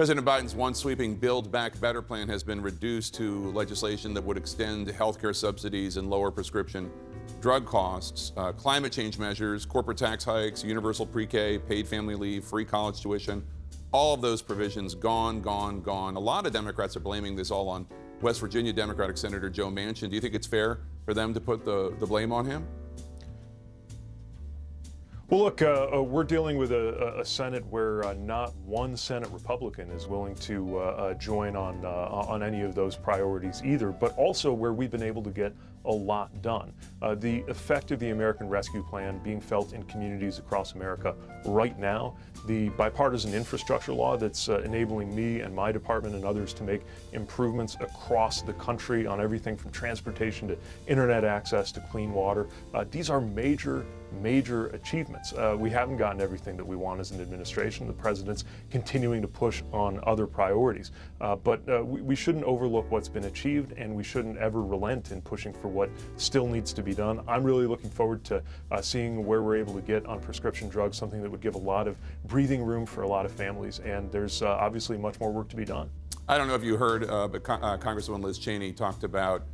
President Biden's once sweeping Build Back Better plan has been reduced to legislation that would extend healthcare subsidies and lower prescription drug costs, climate change measures, corporate tax hikes, universal pre-K, paid family leave, free college tuition. All of those provisions gone, gone, gone. A lot of Democrats are blaming this all on West Virginia Democratic Senator Joe Manchin. Do you think it's fair for them to put the blame on him? Well, look, we're dealing with a Senate where not one Senate Republican is willing to join on any of those priorities either, but also where we've been able to get a lot done. The effect of the American Rescue Plan being felt in communities across America right now, the bipartisan infrastructure law that's enabling me and my department and others to make improvements across the country on everything from transportation to internet access to clean water. These are major achievements. We haven't gotten everything that we want as an administration. The president's continuing to push on other priorities. But we shouldn't overlook what's been achieved, and we shouldn't ever relent in pushing for what still needs to be done. I'm really looking forward to seeing where we're able to get on prescription drugs, something that would give a lot of breathing room for a lot of families. And there's obviously much more work to be done. I don't know if you heard, but Congresswoman Liz Cheney talked about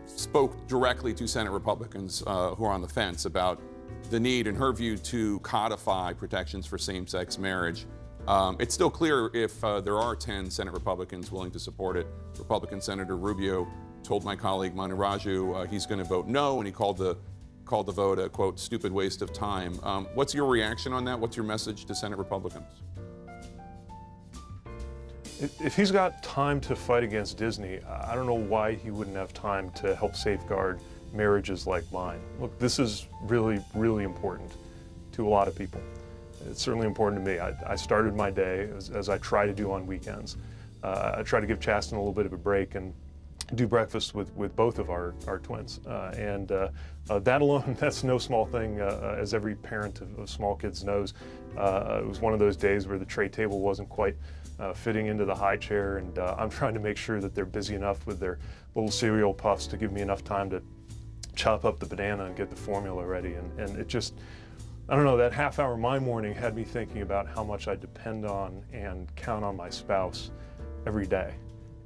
spoke directly to Senate Republicans who are on the fence about the need, in her view, to codify protections for same-sex marriage. It's still clear if there are 10 Senate Republicans willing to support it. Republican Senator Rubio told my colleague Manu Raju he's going to vote no, and he called the vote a, quote, stupid waste of time. What's your reaction on that? What's your message to Senate Republicans? If he's got time to fight against Disney, I don't know why he wouldn't have time to help safeguard marriages like mine. Look, this is really, really important to a lot of people. It's certainly important to me. I started my day, as I try to do on weekends. I try to give Chasten a little bit of a break and do breakfast with both of our twins. And that alone, that's no small thing, as every parent of small kids knows. It was one of those days where the tray table wasn't quite fitting into the high chair, and I'm trying to make sure that they're busy enough with their little cereal puffs to give me enough time to chop up the banana and get the formula ready. And it just, I don't know, that half hour my morning had me thinking about how much I depend on and count on my spouse every day.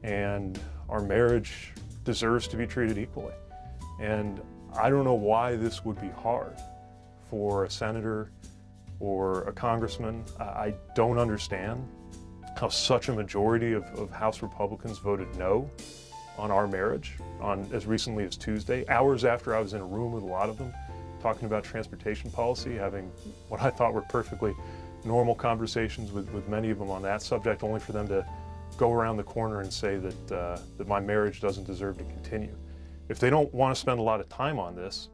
And our marriage deserves to be treated equally. And I don't know why this would be hard for a senator or a congressman. I don't understand how such a majority of House Republicans voted no on our marriage on as recently as Tuesday, hours after I was in a room with a lot of them talking about transportation policy, having what I thought were perfectly normal conversations with many of them on that subject, only for them to go around the corner and say that my marriage doesn't deserve to continue. If they don't want to spend a lot of time on this,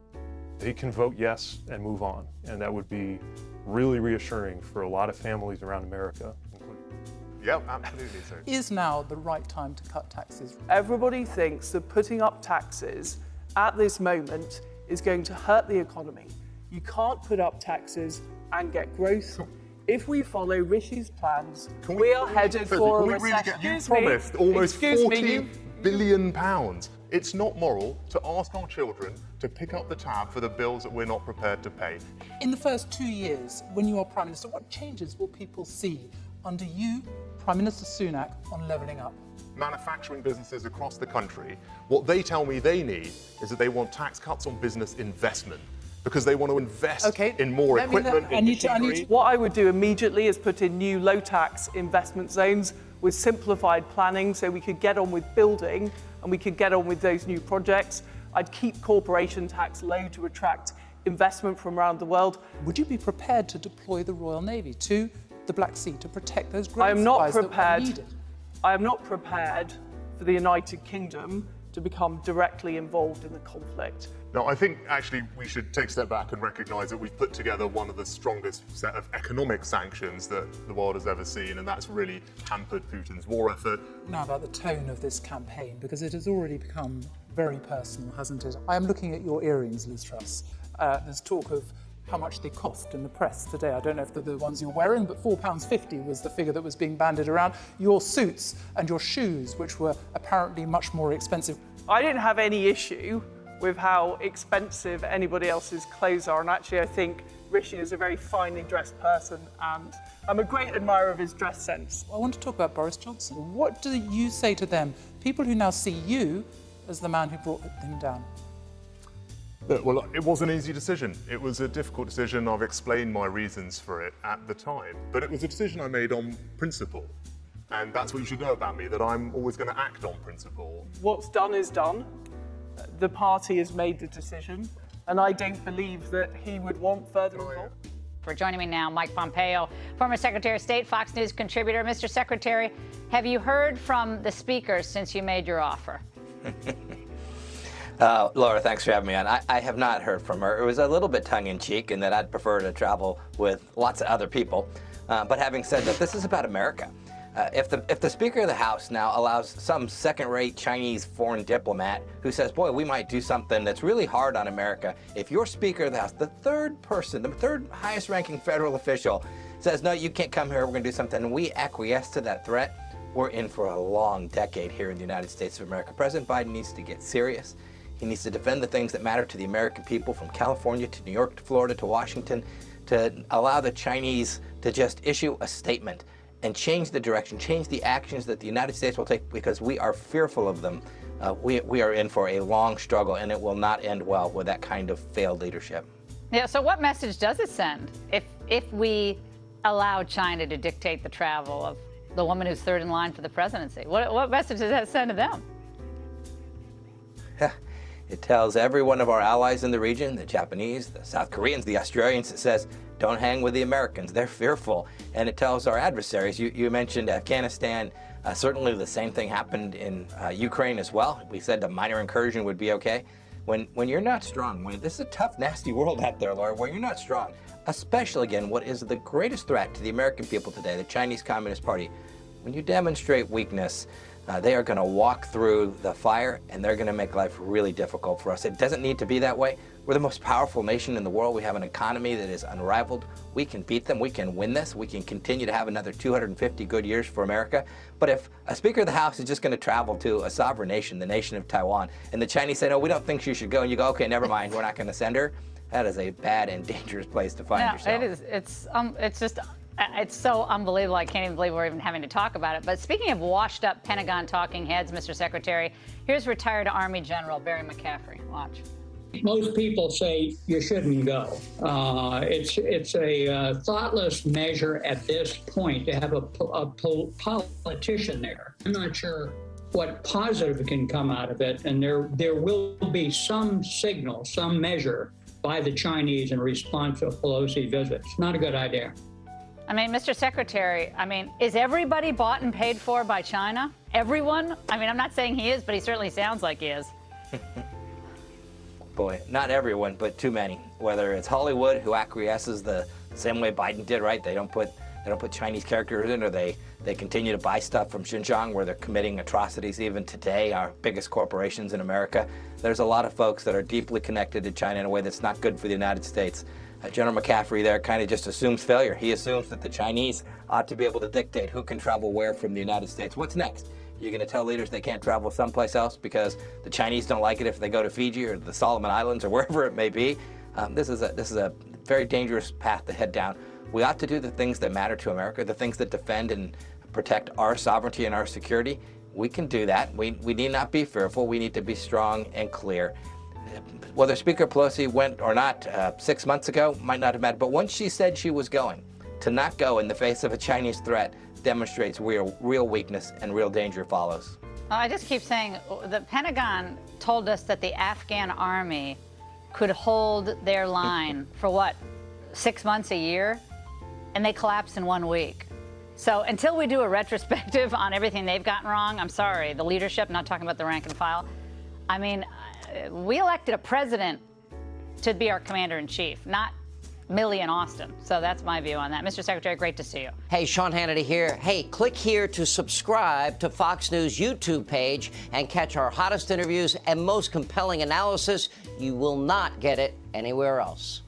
they can vote yes and move on. And that would be really reassuring for a lot of families around America. Yep, absolutely so. Is now the right time to cut taxes? Everybody thinks that putting up taxes at this moment is going to hurt the economy. You can't put up taxes and get growth. If we follow Rishi's plans, we are headed for a recession. You promised almost £40 billion. It's not moral to ask our children to pick up the tab for the bills that we're not prepared to pay. In the first 2 years, when you are Prime Minister, what changes will people see under you, Prime Minister Sunak, on levelling up? Manufacturing businesses across the country, what they tell me they need is that they want tax cuts on business investment, because they want to invest in more equipment. What I would do immediately is put in new low-tax investment zones with simplified planning so we could get on with building and we could get on with those new projects. I'd keep corporation tax low to attract investment from around the world. Would you be prepared to deploy the Royal Navy to the Black Sea to protect those growth I am not supplies that were prepared. needed? I am not prepared for the United Kingdom to become directly involved in the conflict. No, I think actually we should take a step back and recognise that we've put together one of the strongest set of economic sanctions that the world has ever seen, and that's really hampered Putin's war effort. Now about the tone of this campaign, because it has already become very personal, hasn't it? I am looking at your earrings, Liz Truss. There's talk of how much they cost in the press today. I don't know if they're the ones you're wearing, but £4.50 was the figure that was being bandied around. Your suits and your shoes, which were apparently much more expensive. I didn't have any issue with how expensive anybody else's clothes are. And actually, I think Rishi is a very finely dressed person, and I'm a great admirer of his dress sense. I want to talk about Boris Johnson. What do you say to them, people who now see you as the man who brought him down? Look, well, it was an easy decision. It was a difficult decision. I've explained my reasons for it at the time. But it was a decision I made on principle. And that's what you should know about me, that I'm always going to act on principle. What's done is done. The party has made the decision, and I don't believe that he would want further involvement. For joining me now, Mike Pompeo, former Secretary of State, Fox News contributor. Mr. Secretary, have you heard from the Speaker since you made your offer? Laura, thanks for having me on. I have not heard from her. It was a little bit tongue-in-cheek in that I'd prefer to travel with lots of other people. But having said that, this is about America. If the Speaker of the House now allows some second-rate Chinese foreign diplomat who says, boy, we might do something that's really hard on America, if your Speaker of the House, the third person, the third highest-ranking federal official, says, no, you can't come here, we're going to do something, and we acquiesce to that threat, we're in for a long decade here in the United States of America. President Biden needs to get serious. He needs to defend the things that matter to the American people, from California to New York to Florida to Washington, to allow the Chinese to just issue a statement and change the direction, change the actions that the United States will take, because we are fearful of them. We are in for a long struggle, and it will not end well with that kind of failed leadership. Yeah, so what message does it send if we allow China to dictate the travel of the woman who's third in line for the presidency? What message does that send to them? It tells every one of our allies in the region, the Japanese, the South Koreans, the Australians, it says, don't hang with the Americans. They're fearful. And it tells our adversaries, you mentioned Afghanistan, certainly the same thing happened in Ukraine as well. We said a minor incursion would be okay. When you're not strong, this is a tough, nasty world out there, Laura, where you're not strong, especially, again, what is the greatest threat to the American people today, the Chinese Communist Party, when you demonstrate weakness, they are going to walk through the fire, and they're going to make life really difficult for us. It doesn't need to be that way. We're the most powerful nation in the world. We have an economy that is unrivaled. We can beat them. We can win this. We can continue to have another 250 good years for America. But if a Speaker of the House is just going to travel to a sovereign nation, the nation of Taiwan, and the Chinese say, no, we don't think she should go, and you go, okay, never mind, we're not going to send her, that is a bad and dangerous place to find yourself. It is. It's so unbelievable. I can't even believe we're even having to talk about it. But speaking of washed up Pentagon talking heads, Mr. Secretary, here's retired Army General Barry McCaffrey. Watch. Most people say you shouldn't go. It's a thoughtless measure at this point to have a politician there. I'm not sure what positive can come out of it, and there will be some signal, some measure by the Chinese in response to a Pelosi visit. It's not a good idea. I mean, Mr. Secretary, is everybody bought and paid for by China? Everyone? I'm not saying he is, but he certainly sounds like he is. Boy, not everyone, but too many. Whether it's Hollywood, who acquiesces the same way Biden did, right? They don't put Chinese characters in, or they continue to buy stuff from Xinjiang, where they're committing atrocities even today, our biggest corporations in America. There's a lot of folks that are deeply connected to China in a way that's not good for the United States. General McCaffrey there kind of just assumes failure. He assumes that the Chinese ought to be able to dictate who can travel where from the United States. What's next? You're going to tell leaders they can't travel someplace else because the Chinese don't like it if they go to Fiji or the Solomon Islands or wherever it may be? This is a very dangerous path to head down. We ought to do the things that matter to America, the things that defend and protect our sovereignty and our security. We can do that. We need not be fearful. We need to be strong and clear. Whether Speaker Pelosi went or not 6 months ago might not have mattered, but once she said she was going, to not go in the face of a Chinese threat demonstrates real weakness, and real danger follows. I just keep saying, the Pentagon told us that the Afghan army could hold their line for 6 months, a year, and they collapsed in 1 week. So until we do a retrospective on everything they've gotten wrong, I'm sorry, the leadership, not talking about the rank and file, we elected a president to be our commander-in-chief, not Millie and Austin. So that's my view on that. Mr. Secretary, great to see you. Hey, Sean Hannity here. Hey, click here to subscribe to Fox News YouTube page and catch our hottest interviews and most compelling analysis. You will not get it anywhere else.